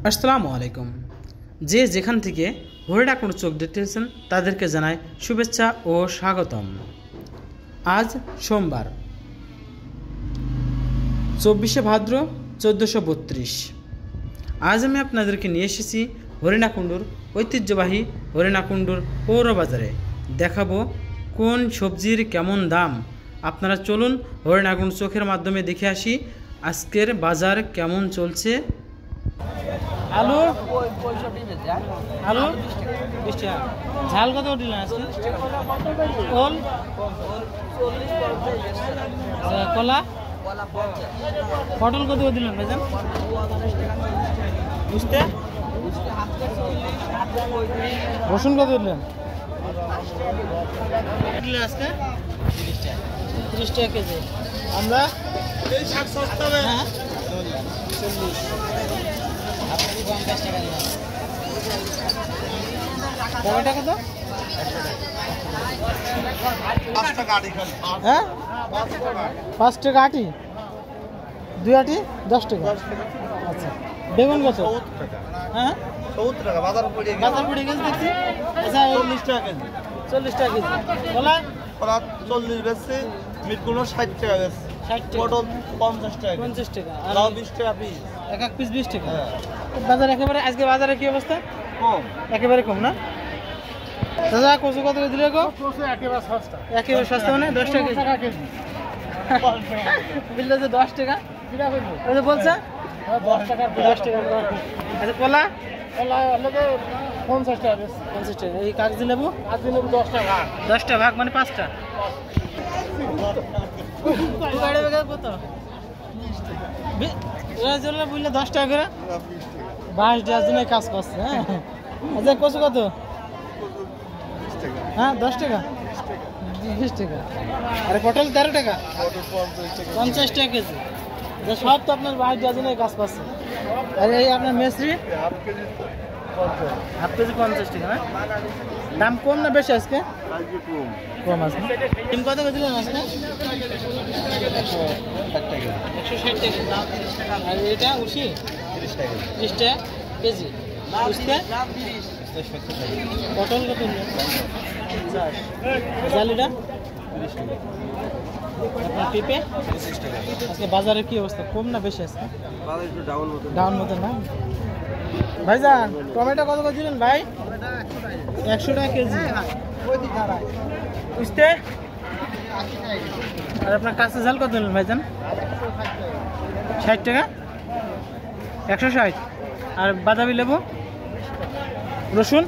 আসসালামু আলাইকুম। যে যেখান থেকে হরিণাকুণ্ড চোখ দেখতেছেন তাদেরকে জানাই শুভেচ্ছা ও স্বাগতম। আজ সোমবার 24শে ভাদ্র 1432। আজ আমি আপনাদেরকে নিয়ে এসেছি হরিণাকুণ্ডুর ঐতিহ্যবাহী হরিণাকুণ্ডুর পৌর বাজারে। দেখাবো কোন সবজির কেমন দাম। আপনারা চলুন হরিণাকুণ্ড চোখের মাধ্যমে দেখে আসি আজকের বাজার কেমন চলছে। আলু আলু 20 টাকা। ঝাল কত দিলেন আজকে? ওল কলা পটল কত দিলেন ভাইজান? বুঝতে রসুন কত দিলেন আজকে? 30 টাকা কেজি। আমরা হ্যাঁ 40 টমেটো কত? 5 টাকা আটি, 2 আটি 10 টাকা। আচ্ছা, বেগুন কত? হ্যাঁ 70 টাকা বাজার পড়ে গেছে দেখছি। আচ্ছা 40 টাকা কেজি। 40 টাকা কেজি। কলা 40 বেশি, মিটগুলো 60 টাকা বেশি, 60 টাকা। পটল 50 টাকা 50 টাকা আর লাউ 20 টাকা পিস। এক পিস 20 টাকা। বাজার একেবারে আজকে বাজারে কি অবস্থা? কম, একেবারে কম না? দাদা কচু কত দিলে গো? একেবারে সস্তা। একেবারে সস্তা মানে 10 টাকা কেজি। বিলটা যে 10 টাকা ওই যে বলছে 10 টাকা 10 টাকা। আচ্ছা কলা? কলা লাগে 50 টাকা বেশি। 50 টাকা। এই কাগজি লেবু? কাগজি লেবু 10 টাকা। 10টা ভাগ মানে 5টা। গাড়ি বেগা কত? 20 টাকা। রাজুল্লাহ বললে 10 টাকা করে। 22 ডাজনে কাজ করছে। হ্যাঁ আচ্ছা কচু কত? 20 টাকা। হ্যাঁ 10 টাকা 20 টাকা। আরে পটল 13 টাকা। 50 টাকা কেজি। সব তো আপনার 22 ডাজনে কাজ করছে। আর এই আপনার মেসরি হাফ কেজি 50 টাকা। না দাম কম না বেশি আজকে? কম আছে। ডিম কত করে দিলেন আজকে? 160 টাকা। আর এটা উশি 30 টাকা কেজি। উশতে পটল কত নিলেন? জালিটা 30 টাকা। আপনার পেঁপে 25 টাকা। আজকে বাজারে কি অবস্থা, কম না বেশি আজকে? বাজার একটু ডাউন মতো না? ভাইজান টমেটো কত করে দিলেন ভাই? 100 টাকা কেজি। বুঝতে আর আপনার কাঁচা ঝাল কত দিলেন ভাইজান? 60 টাকা। 160। আর বাদামি লেবু রসুন